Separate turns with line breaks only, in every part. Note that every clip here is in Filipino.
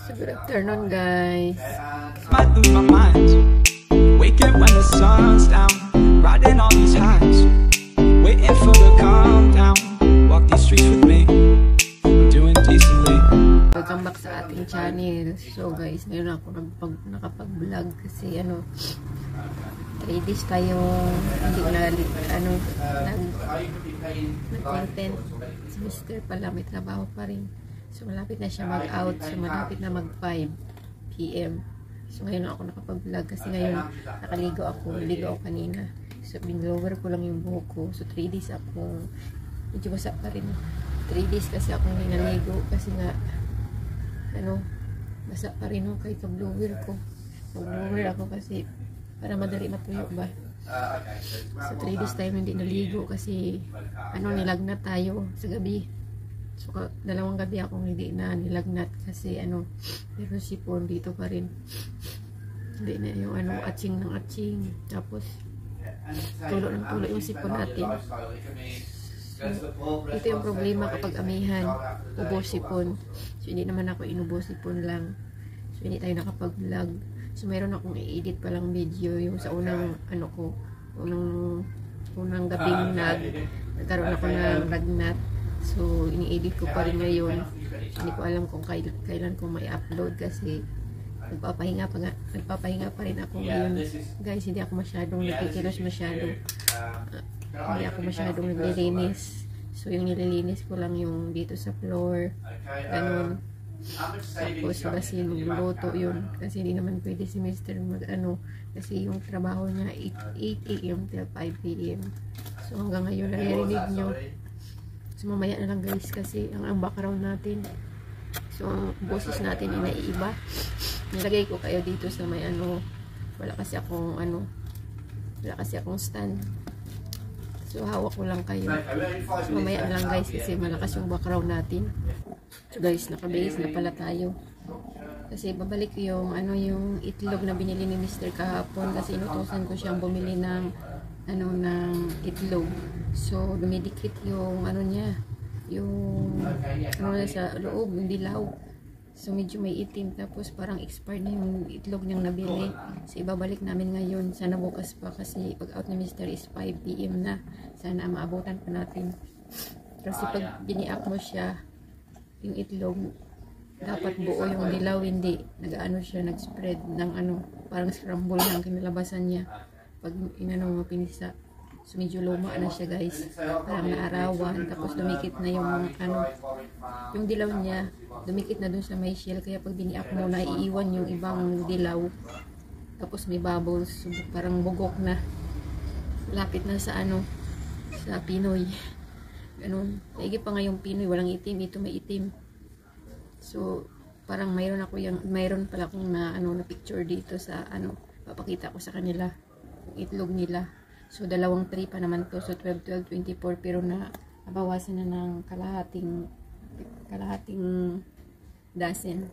So good afternoon, guys.
I lose my mind. Wake up when the sun's down, riding all these highs, waiting for the calm down. Walk these streets with me, I'm doing decently.
Welcome back sa ating channel. So guys, ngayon ako nakapag-vlog kasi 3 days tayo hindi nag-content. Si Mr. pala may trabaho pa rin. So malapit na siya mag-out. So malapit na mag 5 PM. So ngayon ako nakapag-vlog kasi ngayon nakaligo ako. Naligo ako kanina. So binlower ko lang yung buhok ko. So 3 days ako medyo basa pa rin. 3 days kasi ako hindi naligo kasi nga basa pa rin ako kahit pag-blower ko. Pag-blower ako kasi para madali matuyo ba. So 3 days tayo hindi naligo kasi nilagnat tayo sa gabi. So 2 gabi akong hindi na nilagnat kasi meron sipon dito pa rin. Hindi na yung atching ng atching. Tapos tulo ng tulo yung sipon natin. So, ito yung problema kapag amihan, ubos sipon. So hindi naman ako inubos sipon lang. So hindi tayo nakapag-vlog. So mayroon akong i-edit pa lang video yung sa unang unang gabing nagkaroon ako ng lagnat. So ini-edit ko pa rin ngayon. Hindi ko alam kung kailan ko may upload kasi nagpapahinga pa rin ako ngayon. Guys, hindi ako masyadong nagkikilos masyado. Hindi ako masyadong naglilinis. So yung nililinis ko lang yung dito sa floor. Ganun. Tapos kasi magluluto yun. Kasi hindi naman pwede si Mr. kasi yung trabaho niya 8 AM till 5 PM. So hanggang ngayon naririnig nyo. So mamaya na lang guys kasi ang background natin. So ang boses natin ay naiiba. Nilagay ko kayo dito sa may wala kasi akong stand. So hawak ko lang kayo. So mamaya na lang guys kasi malakas yung background natin. So guys, naka-base na pala tayo. Kasi babalik yung yung itlog na binili ni Mr. kahapon kasi inutusan ko siyang bumili ng ng itlog. So dumidikit yung niya, yung sa loob, yung dilaw. So medyo may itim, tapos parang expired na yung itlog niyang nabili. So ibabalik namin ngayon, sana bukas pa kasi pag out ni Mr. is 5 PM na. Sana maabutan pa natin. Kasi pag biniak mo siya, yung itlog dapat buo yung dilaw, hindi siya nag-spread ng parang scramble ng kinalabasan niya pag mo pinisa. So medyo luma na siya guys, parang naarawan, tapos dumikit na yung yung dilaw niya, dumikit na dun sa may shell, kaya pag biniak mo naiiwan yung ibang dilaw, tapos may bubbles, so parang bugok na, lapit na sa sa Pinoy. Ganun, kaigi pa nga yung Pinoy, walang itim, ito may itim. So parang mayroon pala akong na picture dito sa papakita ko sa kanila yung itlog nila. So dalawang tray pa naman to, so 12, 12, 24, pero nabawasan na ng kalahating dozen.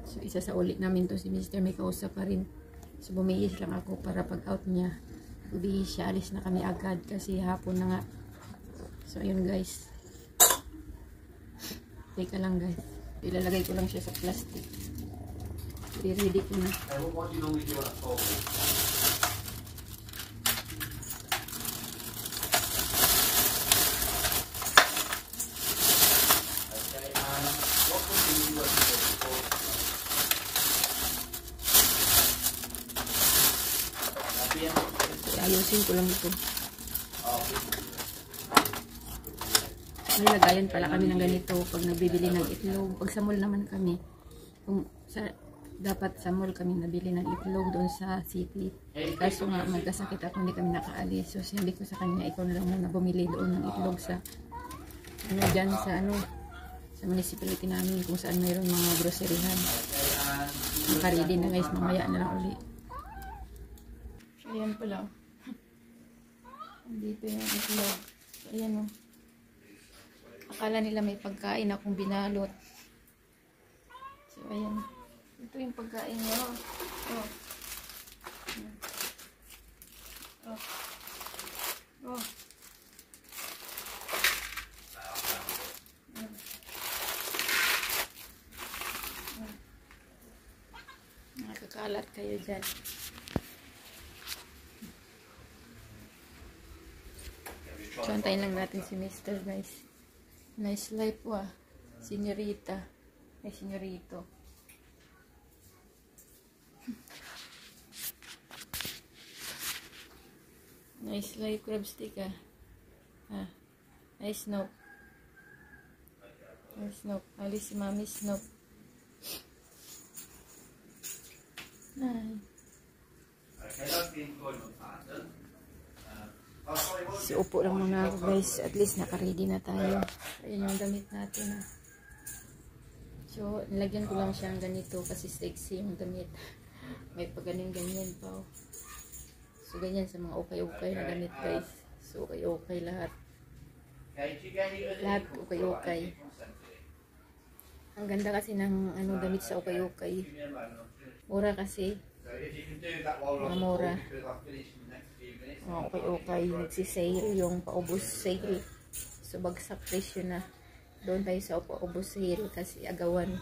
So isa sa ulit namin to, si Mr. may kausap pa rin. So bumihis lang ako para pag out niya, bumihis siya, alis na kami agad kasi hapon na nga. So ayun guys, teka lang guys, ilalagay ko lang siya sa plastic. I-ready ko na. Ayusin ko lang ito. May lagayan pala kami ng ganito pag nagbibili ng itlog. Pag sa mall naman kami, dapat sa mall kami nabili ng itlog doon sa city. Kaso nga magkasakit ako, hindi kami nakaalis. So sabi ko sa kanya, ikaw na lang muna bumili doon ng itlog sa dyan sa sa municipality namin kung saan mayroon mga groceryhan. Nakaready na guys, mamaya na lang uli. So ayan pala. Dito yung itlog. So ayan Akala nila may pagkain akong binalot. So ayan. Ito yung pagkain niyo. Kalat kayo dyan. So, antayin lang natin si Mr. guys. Nice life wa. Senyorita. Ay, senyorito. Nice life, crab stick ah. Ah. Nice Snoop. Nice Snoop. Alis si Mami Snoop. Nice. So, upo lang muna ako guys. At least naka-ready na tayo. Ayan yung damit natin. So, nilagyan ko lang siya ganito kasi sexy yung damit. May paganin-ganyan pa. Oh. So, ganyan sa mga okay-okay na damit guys. So, okay-okay lahat. Lahat okay-okay. Ang ganda kasi ng damit sa okay-okay. Mura kasi. Mga mura. Okay, nagsisale yung paubos sale. So, bagsak presyo na. Doon tayo sa paubos sale kasi agawan.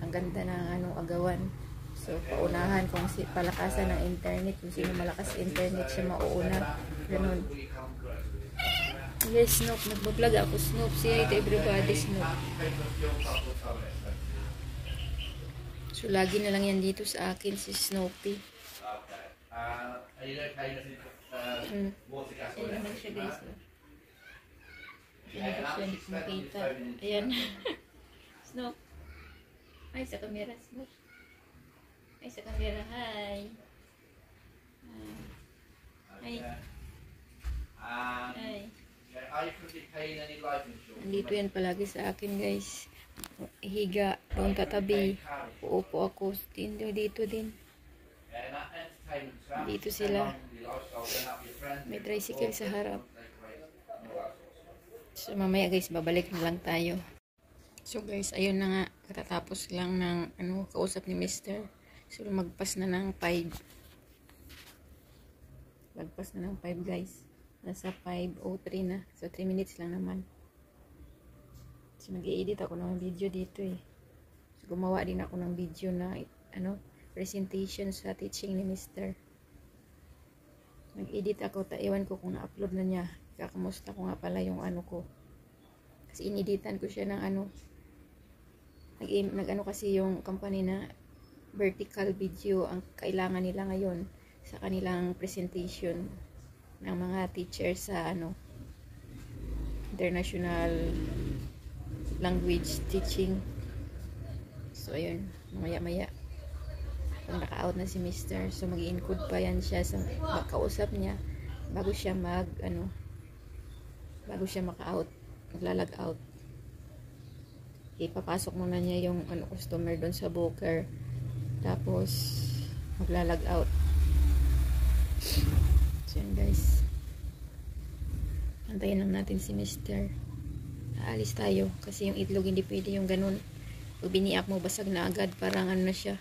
Ang ganda ng agawan. So, paunahan kung palakasan ng internet. Kung sino malakas sa internet siya mauuna. Ganun. Yes, Snoop. Nagbablog ako, Snoop. Say hi to everybody, Snoop. So, lagi na lang yan dito sa akin si Snoopy. Ayan naman siya guys. Ayan naman siya, hindi ko makita. Ayan. Snoop. Ay, sa camera, Snoop. Ay, sa camera. Hi. Hi. Hi. Andito yan palagi sa akin guys. Higa, doon tatabi. Uupo ako. Dito din. Dito sila. May tricycle sa harap. So mamaya guys, babalik na lang tayo. So guys, ayun na nga. Katatapos lang ng kausap ni Mr. So magpas na ng 5. Magpas na ng 5 guys. Nasa 5:03 na. So 3 minutes lang naman. So mag-i-edit ako ng video dito eh. So gumawa din ako ng video na presentation sa teaching ni Mr. Nag-edit ako, ewan ko kung na-upload na niya. Kakamusta ko nga pala yung ko. Kasi ineditan ko siya ng kasi yung company na vertical video ang kailangan nila ngayon sa kanilang presentation ng mga teachers sa international language teaching. So ayun, maya-maya kung naka-out na si Mr. So mag-i-encode pa yan siya sa kausap niya bago siya bago siya maka-out, maglalag out. Ipapasok muna niya yung customer doon sa booker, tapos maglalag out. So yan guys, antayin lang natin si Mr. Aalis tayo kasi yung itlog hindi pwede yung ganun. Pag biniak mo basag na agad, parang na siya,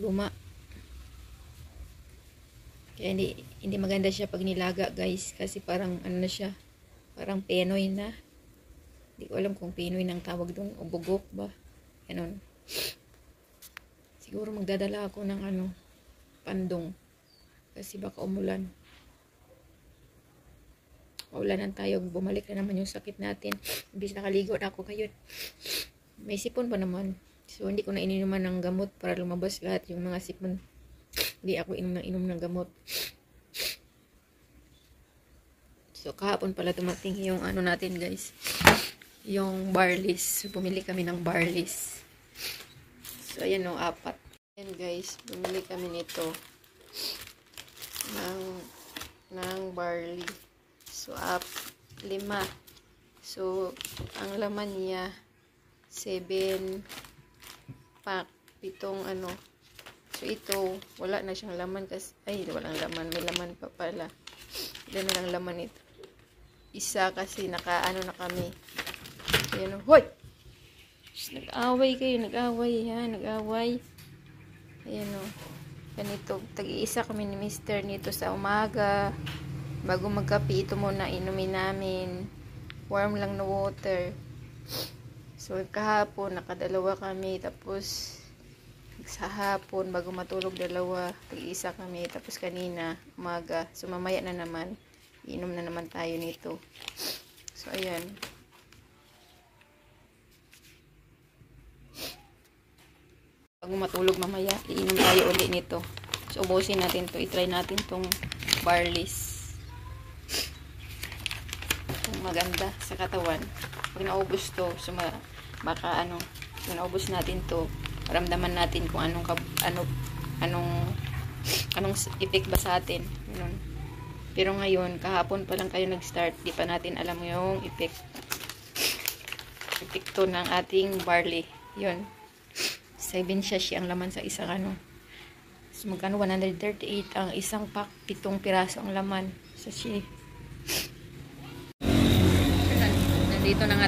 luma. Kaya hindi maganda siya pag nilaga guys, kasi parang na siya, parang penoy na. Hindi ko alam kung penoy nang tawag doon o bugok ba, ganun. Siguro magdadala ako ng pandong kasi baka umulan. Maulanan tayo, bumalik na naman yung sakit natin. Imbis nakaligo na ako ngayon, may sipon pa naman. So, hindi ko na ininuman ng gamot para lumabas lahat yung mga sipon. Hindi ako inom ng gamot. So, kahapon pala dumating yung natin guys. Yung barleys. So, bumili kami ng barleys. So, ayan 4. Ayan guys, bumili kami nito. Ng barley. So, 5. So, ang laman niya 7 pack, 7 So, ito, wala na siyang laman kasi, walang laman, may laman pa pala. Ilan na lang laman ito. Isa kasi na kami. Ayan, hoy! Nag-away kayo, nag-away. Ayan ganito, tag-iisa kami ni Mr. nito sa umaga. Bago magkape, ito muna inumin namin. Warm lang na water. So, kahapon, nakadalawa kami. Tapos, Sa hapon, bago matulog dalawa, tig-isa kami. Tapos kanina, umaga. So, mamaya na naman, inom na naman tayo nito. So, ayan. Bago matulog mamaya, iinom tayo ulit nito. So, ubusin natin to. I-try natin tong Barleys. Itong maganda sa katawan. Pag naubos to, so baka ano, kung naubos natin to, maramdaman natin kung anong effect ba sa atin. Ganun. Pero ngayon, kahapon pa lang kayo nag-start, di pa natin alam yung epekto ng ating barley. Yun. 7 sachet ang laman sa isang ano. So, magkano? 138 ang isang pack, 7 piraso ang laman. Sachet. Nandito na nga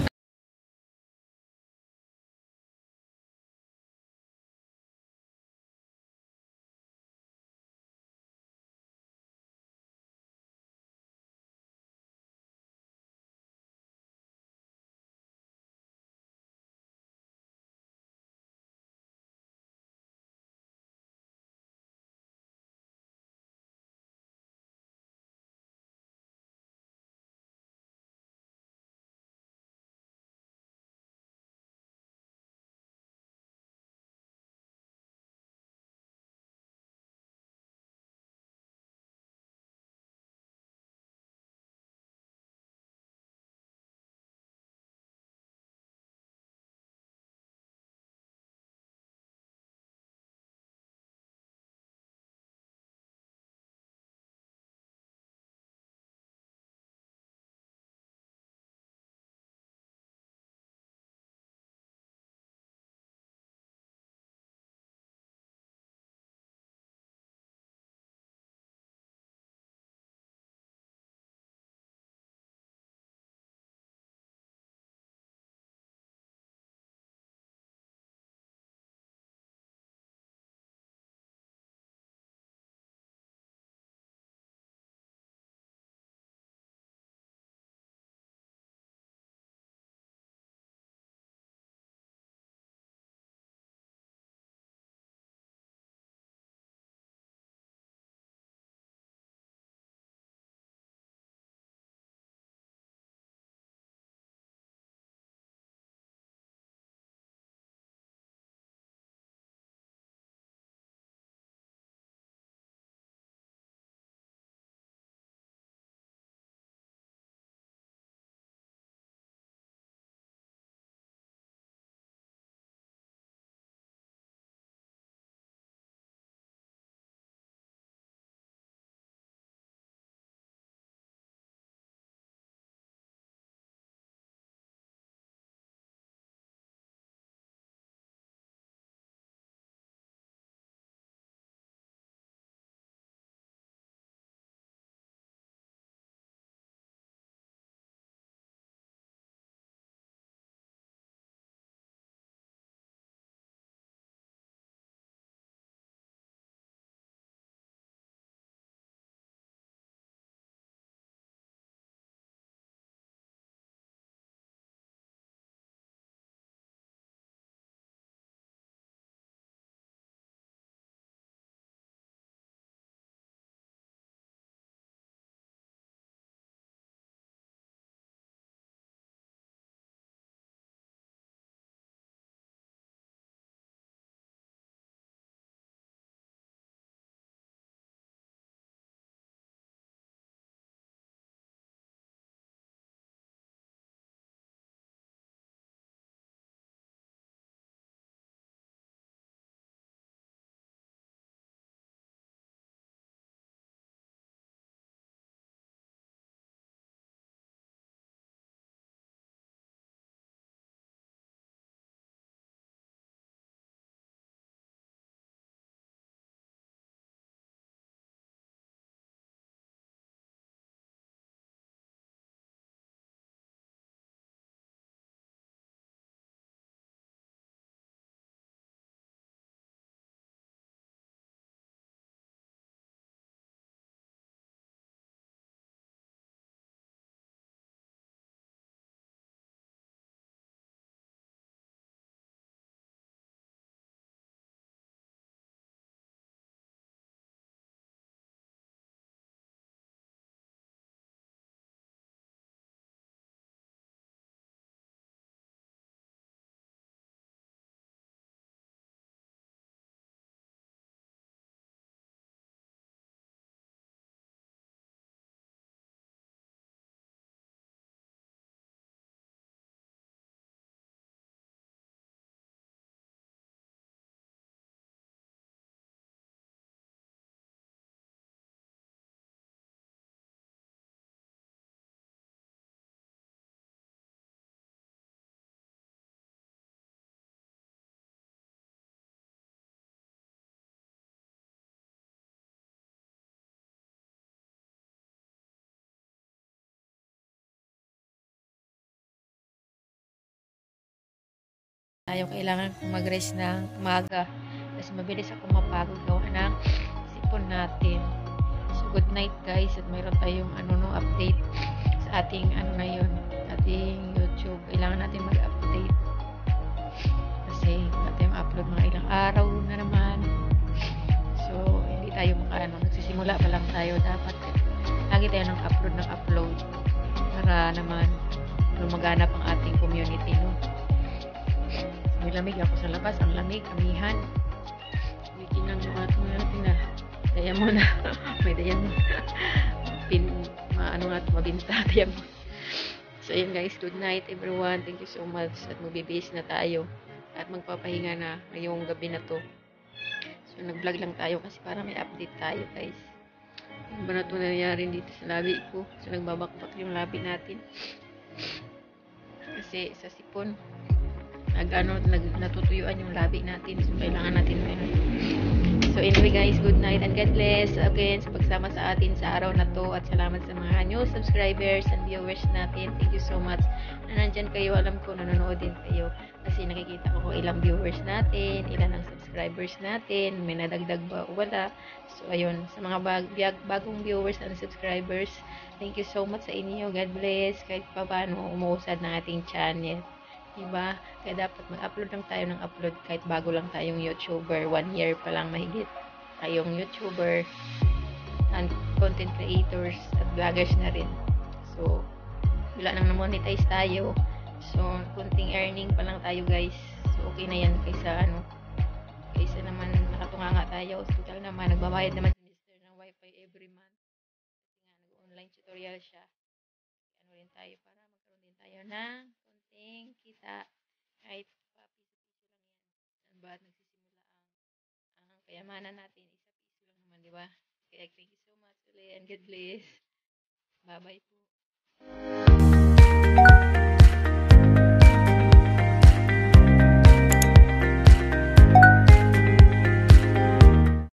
Tayo kailangan mag-rest ng umaga kasi mabilis ako mapagod gawa ng sipon natin. So good night guys, at mayroon tayong update sa ating ngayon, ating YouTube. Kailangan natin mag-update kasi wala tayong upload mga ilang araw na naman. So hindi tayo nagsisimula pa lang tayo, dapat lagi tayo ng upload para naman lumaganap ang ating community, no? May lamig ako sa labas, ang lamig, amihan. Wikin lang yung ating natin na diamond. May diamond. Mabinta, diamond. So yun guys, good night everyone. Thank you so much. At magbibihis na tayo. At magpapahinga na ngayong gabi na to. So nag-vlog lang tayo kasi para may update tayo guys. Ano ba na ito nangyari dito sa labi ko? So nagbabakbak yung labi natin. Kasi sa sipon, natutuyuan yung labi natin. So, kailangan natin So, anyway guys, good night and God bless again sa pagsama sa atin sa araw na to, at salamat sa mga new subscribers and viewers natin. Thank you so much na nandyan kayo. Alam ko, nanonood din kayo kasi nakikita ko kung ilang viewers natin, ilan ang subscribers natin, may nadagdag ba o wala. So, ayun, sa mga bagong viewers and subscribers, thank you so much sa inyo. God bless. Kahit pa paano umuusad ng ating channel. Diba? Kaya dapat mag-upload lang tayo ng upload kahit bago lang tayong YouTuber. 1 year pa lang mahigit tayong YouTuber and content creators at vloggers na rin. So, wala nang na-monetize tayo. So, kunting earning pa lang tayo guys. So, okay na yan kaysa naman nakatunganga tayo. Hospital naman, nagbabayad naman si Mr. ng wifi every month. Kasi nga, nag-online tutorial siya. Rin tayo para magkaroon din tayo ng konting kita kahit pa piso-piso lang yan. Saan ba nagsisimula ang kayamanan natin? Isa-piso lang naman, di ba? Kaya thank you so much ulit and God bless. Bye-bye po.